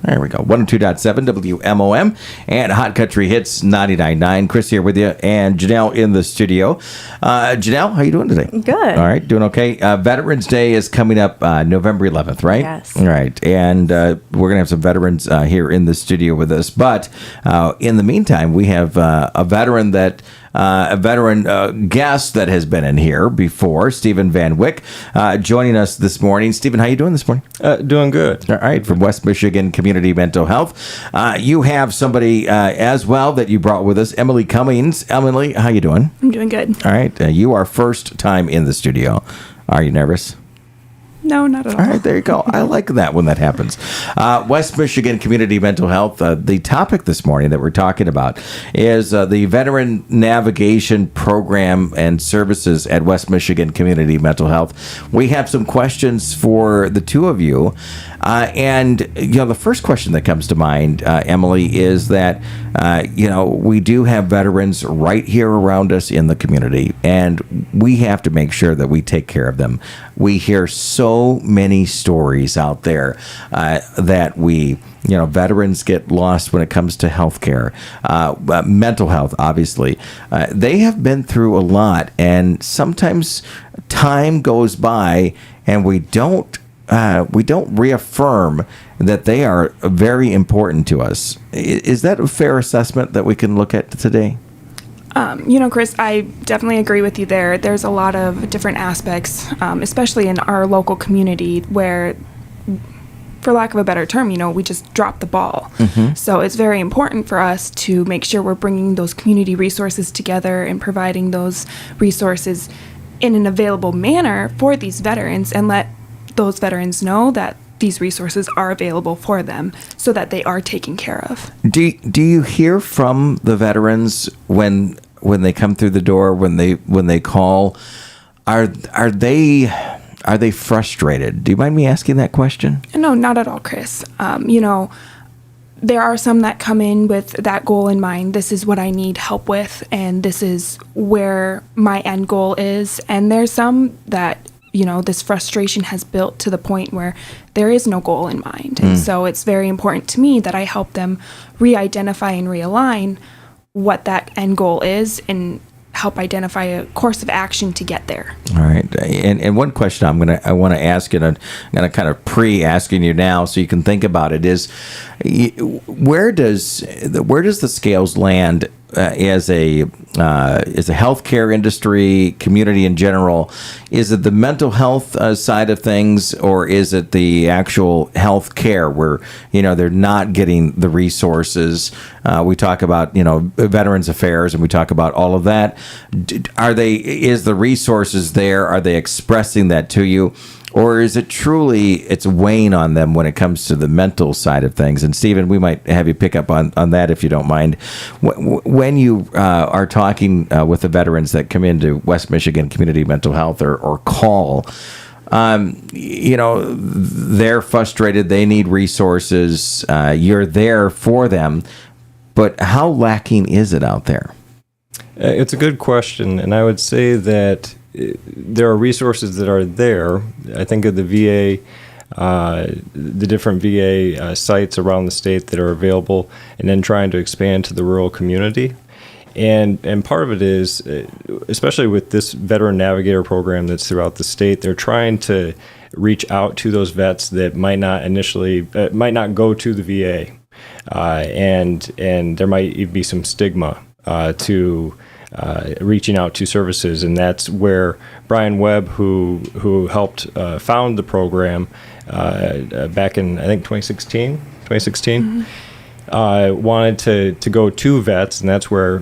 There we go. 102.7 WMOM and Hot Country Hits 99.9. Chris here with you and Janelle in the studio. Janelle, how you doing today? Good. All right, doing okay. Veterans Day is coming up November 11th, right? Yes. All right, and we're going to have some veterans here in the studio with us. But in the meantime, we have a veteran guest that has been in here before, Steven VanWyck, joining us this morning. Steven, how you doing this morning? Doing good. All right, from West Michigan Community Mental Health. You have somebody as well that you brought with us, Emily Cumming. Emily, how you doing? I'm doing good. All right, you are first time in the studio. Are you nervous? No, not at all. All right, there you go. I like that when that happens. West Michigan Community Mental Health. The topic this morning that we're talking about is the Veteran Navigation Program and Services at West Michigan Community Mental Health. We have some questions for the two of you. And the first question that comes to mind, Emily, is that, we do have veterans right here around us in the community, and we have to make sure that we take care of them. We hear so many stories out there that veterans get lost when it comes to healthcare, mental health, obviously. They have been through a lot, and sometimes time goes by and we don't reaffirm that they are very important to us. Is that a fair assessment that we can look at today? Chris, I definitely agree with you there. There's a lot of different aspects, especially in our local community where, for lack of a better term, we just drop the ball. Mm-hmm. So it's very important for us to make sure we're bringing those community resources together and providing those resources in an available manner for these veterans, and let those veterans know that these resources are available for them so that they are taken care of. Do you hear from the veterans when they come through the door, when they call? Are they frustrated? Do you mind me asking that question? No, not at all, Chris. There are some that come in with that goal in mind. This is what I need help with, and this is where my end goal is. And there's some that this frustration has built to the point where there is no goal in mind. And so it's very important to me that I help them re-identify and realign what that end goal is and help identify a course of action to get there. All right. And one question I want to ask, and I'm going to kind of pre-asking you now so you can think about it, is where does the scales land as a healthcare industry, community in general? Is it the mental health side of things, or is it the actual health care where they're not getting the resources? We talk about Veterans Affairs, and we talk about all of that. Is the resources there? Are they expressing that to you? Or is it truly, it's weighing on them when it comes to the mental side of things? And Steven, we might have you pick up on that if you don't mind. When you are talking with the veterans that come into West Michigan Community Mental Health or call, they're frustrated, they need resources, you're there for them, but how lacking is it out there? It's a good question, and I would say that there are resources that are there. I think of the VA, the different VA sites around the state that are available, and then trying to expand to the rural community. And part of it is, especially with this Veteran Navigator program that's throughout the state, they're trying to reach out to those vets that might not go to the VA, and there might be some stigma to reaching out to services, and that's where Brian Webb, who helped found the program back in, I think, 2016, mm-hmm. Wanted to go to vets, and that's where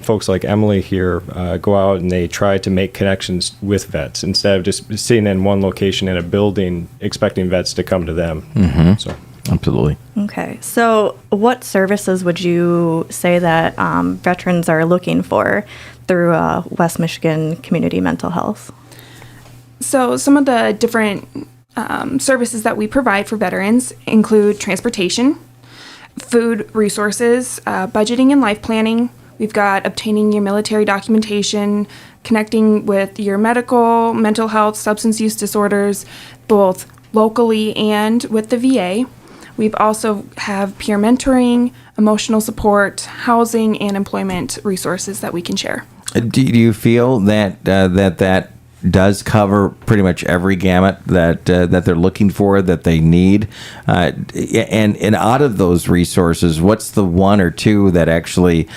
folks like Emily here go out and they try to make connections with vets instead of just sitting in one location in a building expecting vets to come to them. Mm-hmm. So. Absolutely. Okay. So what services would you say that veterans are looking for through West Michigan Community Mental Health? So some of the different services that we provide for veterans include transportation, food resources, budgeting and life planning. We've got obtaining your military documentation, connecting with your medical, mental health, substance use disorders, both locally and with the VA. We've also have peer mentoring, emotional support, housing, and employment resources that we can share. Do you feel that that does cover pretty much every gamut that they're looking for, that they need, and out of those resources, what's the one or two that actually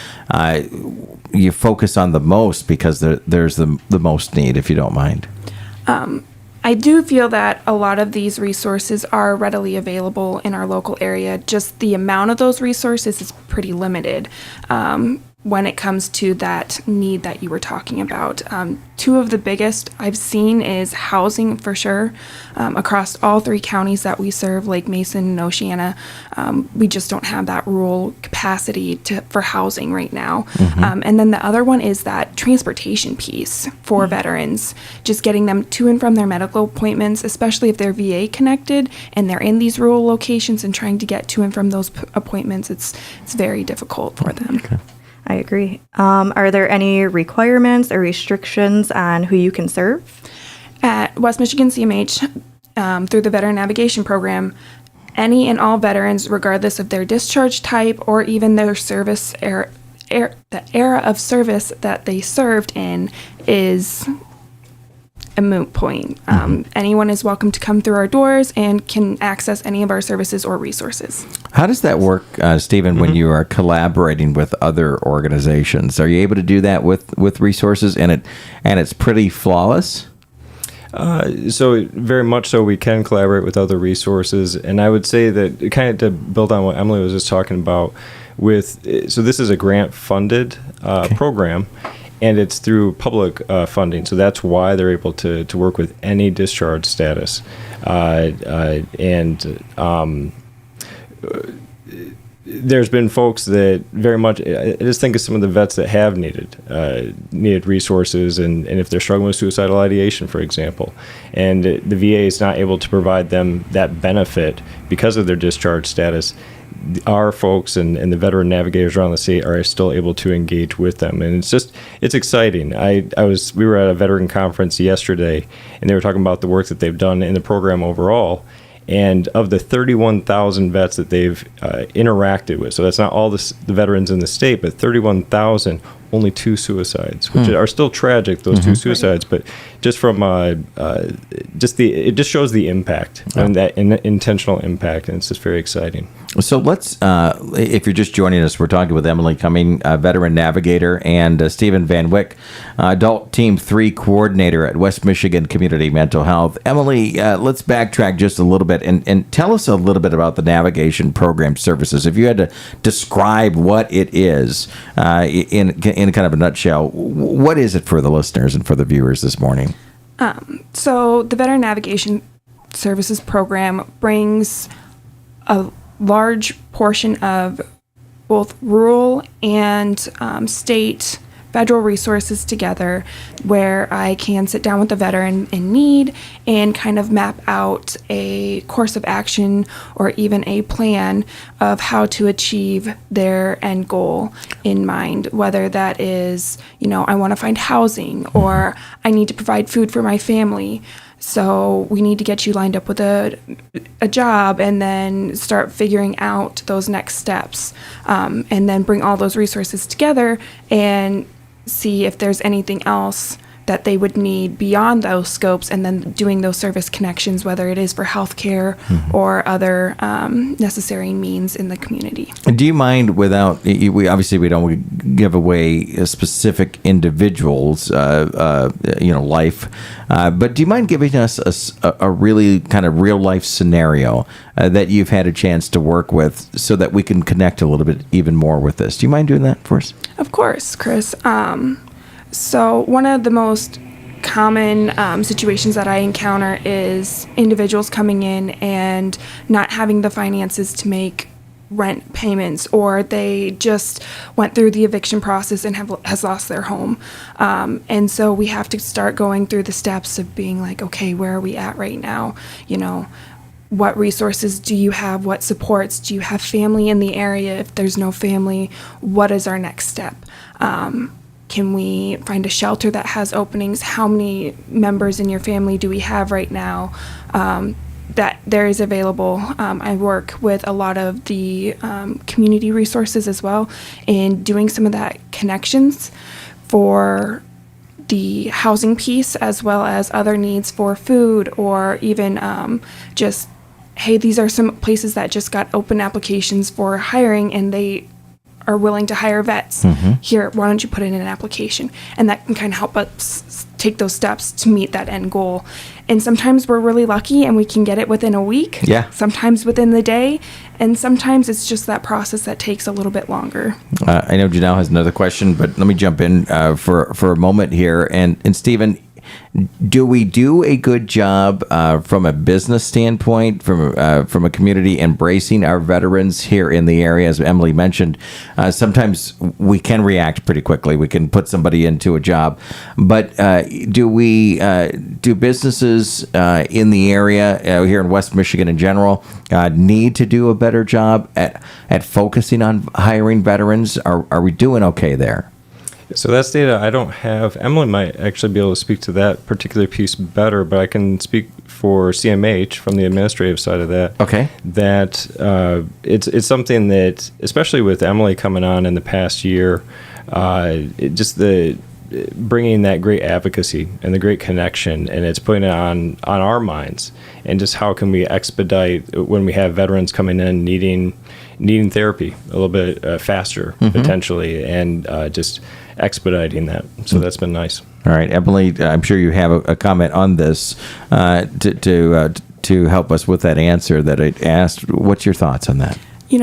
you focus on the most because there's the most need, if you don't mind? I do feel that a lot of these resources are readily available in our local area. Just the amount of those resources is pretty limited. When it comes to that need that you were talking about. Two of the biggest I've seen is housing for sure. Across all 3 counties that we serve, Lake Mason and Oceana, we just don't have that rural capacity for housing right now. And then the other one is that transportation piece for veterans, just getting them to and from their medical appointments, especially if they're VA connected and they're in these rural locations and trying to get to and from those appointments. It's very difficult for them. Okay. I agree. Are there any requirements or restrictions on who you can serve? At West Michigan CMH, through the Veteran Navigation Program, any and all veterans, regardless of their discharge type or even their service the era of service that they served in, is a moot point. Anyone is welcome to come through our doors and can access any of our services or resources. How does that work, Steven, when you are collaborating with other organizations? Are you able to do that with resources, and it's pretty flawless? So very much so, we can collaborate with other resources, and I would say that, kind of to build on what Emily was just talking about, so this is a grant-funded program, and it's through public funding, so that's why they're able to work with any discharge status, there's been folks that very much, I just think of some of the vets that have needed resources, and if they're struggling with suicidal ideation, for example, and the VA is not able to provide them that benefit because of their discharge status, our folks and the veteran navigators around the state are still able to engage with them, and it's exciting. We were at a veteran conference yesterday, and they were talking about the work that they've done in the program overall. And of the 31,000 vets that they've interacted with, so that's not all the veterans in the state, but 31,000, only 2 suicides, which are still tragic, those 2 suicides, but just from it just shows the impact and that intentional impact, and it's just very exciting. So let's, if you're just joining us, we're talking with Emily Cumming, Veteran Navigator, and Steven VanWyck, Adult Team 3 Coordinator at West Michigan Community Mental Health. Emily, let's backtrack just a little bit and tell us a little bit about the navigation program services. If you had to describe what it is in kind of a nutshell, what is it for the listeners and for the viewers this morning? So the Veteran Navigation Services Program brings a large portion of both rural and state federal resources together, where I can sit down with the veteran in need and kind of map out a course of action or even a plan of how to achieve their end goal in mind, whether that is, I want to find housing, or I need to provide food for my family. So we need to get you lined up with a job, and then start figuring out those next steps, and then bring all those resources together and see if there's anything else that they would need beyond those scopes, and then doing those service connections, whether it is for healthcare or other necessary means in the community. And do you mind, without, we don't give away specific individuals, life, but do you mind giving us a really kind of real life scenario that you've had a chance to work with, so that we can connect a little bit even more with this? Do you mind doing that for us? Of course, Chris. So one of the most common situations that I encounter is individuals coming in and not having the finances to make rent payments, or they just went through the eviction process and has lost their home. And so we have to start going through the steps of being like, okay, where are we at right now? What resources do you have? What supports? Do you have family in the area? If there's no family, what is our next step? Can we find a shelter that has openings? How many members in your family do we have right now? that there is available. I work with a lot of the community resources as well in doing some of that connections for the housing piece, as well as other needs for food, or even just, hey, these are some places that just got open applications for hiring and they are willing to hire vets. Here, why don't you put in an application? And that can kind of help us take those steps to meet that end goal. And sometimes we're really lucky and we can get it within a week. Yeah. Sometimes within the day. And sometimes it's just that process that takes a little bit longer. I know Janelle has another question, but let me jump in for a moment here. And Steven, do we do a good job from a business standpoint, from a community embracing our veterans here in the area? As Emily mentioned, sometimes we can react pretty quickly. We can put somebody into a job, but do businesses in the area here in West Michigan in general need to do a better job at focusing on hiring veterans? Are we doing okay there? So that's data I don't have. Emily might actually be able to speak to that particular piece better, but I can speak for CMH from the administrative side of that. Okay. That it's something that, especially with Emily coming on in the past year, bringing that great advocacy and the great connection, and it's putting it on our minds, and just how can we expedite when we have veterans coming in needing therapy a little bit faster potentially, and just expediting that. So that's been nice. All right, Emily, I'm sure you have a comment on this to help us with that answer that I asked. What's your thoughts on that?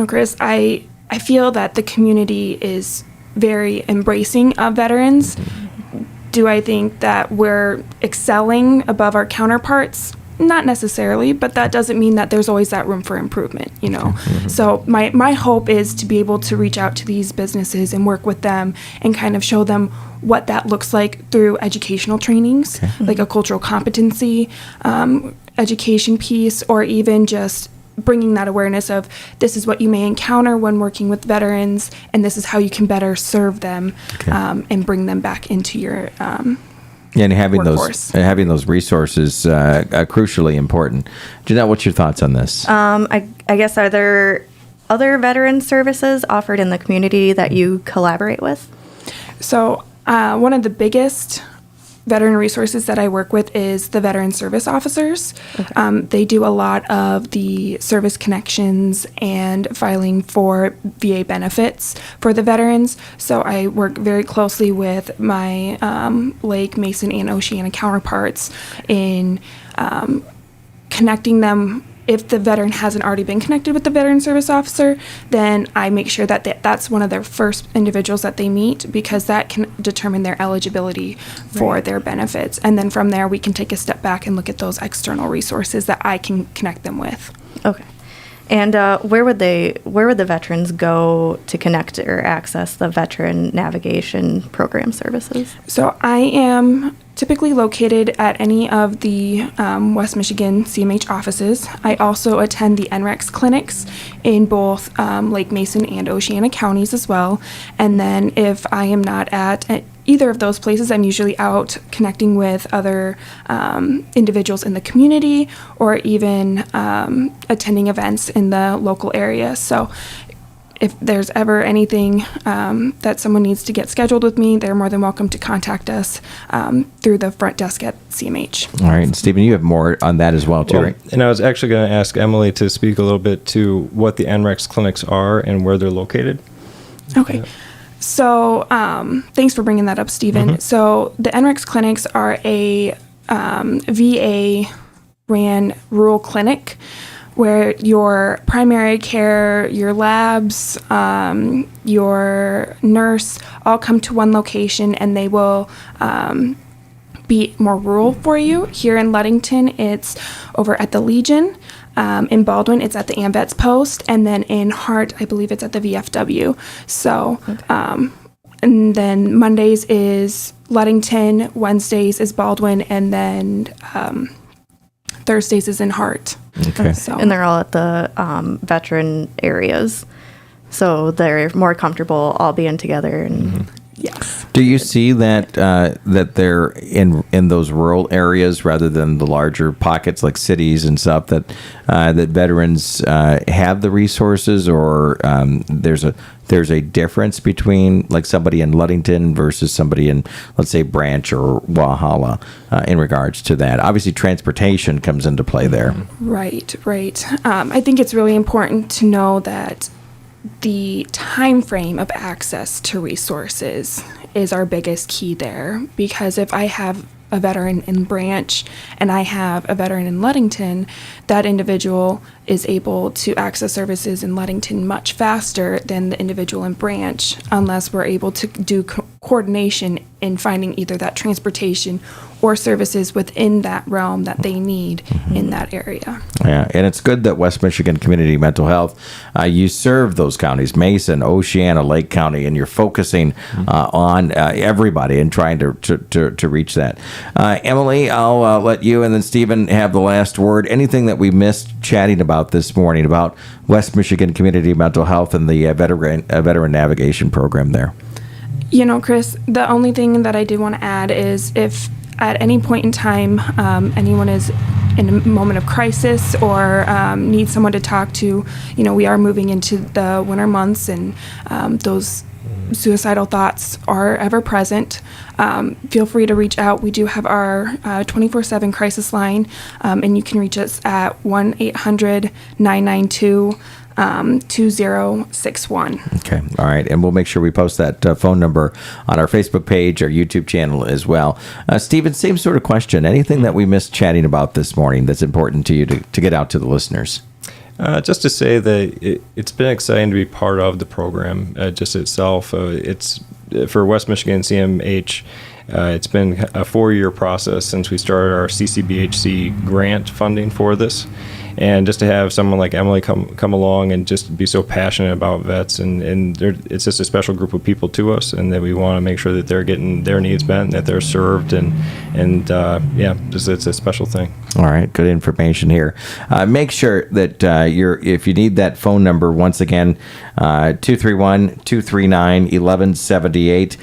Chris, I feel that the community is very embracing of veterans. Do I think that we're excelling above our counterparts? Not necessarily, but that doesn't mean that there's always that room for improvement, So my hope is to be able to reach out to these businesses and work with them and kind of show them what that looks like through educational trainings, like a cultural competency education piece, or even just bringing that awareness of this is what you may encounter when working with veterans, and this is how you can better serve them and bring them back into your and having workforce. those resources crucially important. Janelle, what's your thoughts on this? I guess, are there other veteran services offered in the community that you collaborate with? So one of the biggest veteran resources that I work with is the veteran service officers. Okay. They do a lot of the service connections and filing for VA benefits for the veterans. So I work very closely with my Lake, Mason, and Oceana counterparts in connecting them. If the veteran hasn't already been connected with the veteran service officer, then I make sure that that's one of their first individuals that they meet, because that can determine their eligibility for their benefits. And then from there, we can take a step back and look at those external resources that I can connect them with. Okay. And where would the veterans go to connect or access the Veteran Navigation Program services? So I am typically located at any of the West Michigan CMH offices. I also attend the NREX clinics in both Lake Mason and Oceana counties as well. And then if I am not at either of those places, I'm usually out connecting with other individuals in the community, or even attending events in the local area. So if there's ever anything that someone needs to get scheduled with me, they're more than welcome to contact us through the front desk at CMH. All right, Steven, you have more on that as well, too, right? And I was actually going to ask Emily to speak a little bit to what the NREX clinics are and where they're located. Okay. So thanks for bringing that up, Steven. So the NREX clinics are a VA-ran rural clinic where your primary care, your labs, your nurse all come to one location, and they will be more rural for you. Here in Ludington, it's over at the Legion. In Baldwin, it's at the AMVETS post, and then in Hart, I believe it's at the VFW. So, and then Mondays is Ludington, Wednesdays is Baldwin, and then Thursdays is in Hart. Okay. So. And they're all at the veteran areas, so they're more comfortable all being together. And Yes. Do you see that that they're in those rural areas rather than the larger pockets like cities and stuff that that veterans have the resources, or there's a difference between like somebody in Ludington versus somebody in, let's say, Branch or Walhalla in regards to that? Obviously, transportation comes into play there. Right. I think it's really important to know that the time frame of access to resources is our biggest key there, because if I have a veteran in Branch and I have a veteran in Ludington, that individual is able to access services in Ludington much faster than the individual in Branch, unless we're able to do coordination in finding either that transportation or services within that realm that they need in that area. Yeah, and it's good that West Michigan Community Mental Health, you serve those counties, Mason, Oceana, Lake County, and you're focusing on everybody and trying to reach that. Emily, I'll let you and then Steven have the last word. Anything that we missed chatting about this morning about West Michigan Community Mental Health and the Veteran Navigation Program there? You know, Chris, the only thing that I did want to add is if at any point in time anyone is in a moment of crisis or needs someone to talk to, you know, we are moving into the winter months, and those suicidal thoughts are ever present. Feel free to reach out. We do have our 24/7 crisis line, and you can reach us at 1-800-992-2061. Okay. All right. And we'll make sure we post that phone number on our Facebook page, our YouTube channel as well. Steven, same sort of question. Anything that we missed chatting about this morning that's important to you to get out to the listeners? Just to say that it's been exciting to be part of the program just itself. It's for West Michigan CMH. It's been a 4-year process since we started our CCBHC grant funding for this. And just to have someone like Emily come along and just be so passionate about vets, and it's just a special group of people to us, and that we want to make sure that they're getting their needs met and that they're served, and just it's a special thing. All right, good information here. Make sure that if you need that phone number, once again, 231-239-1178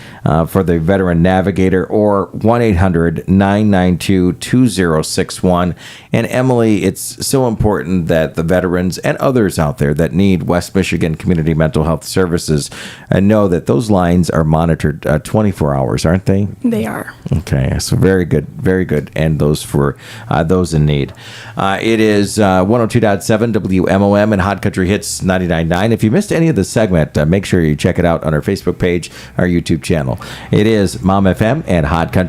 for the Veteran Navigator, or 1-800-992-2061. And Emily, it's so important that the veterans and others out there that need West Michigan Community Mental Health Services know that those lines are monitored 24 hours, aren't they? They are. Okay, so very good, very good. And those for those in need. It is 102.7 WMOM and Hot Country Hits 99.9. If you missed any of the segment, make sure you check it out on our Facebook page, our YouTube channel. It is Mom FM and Hot Country.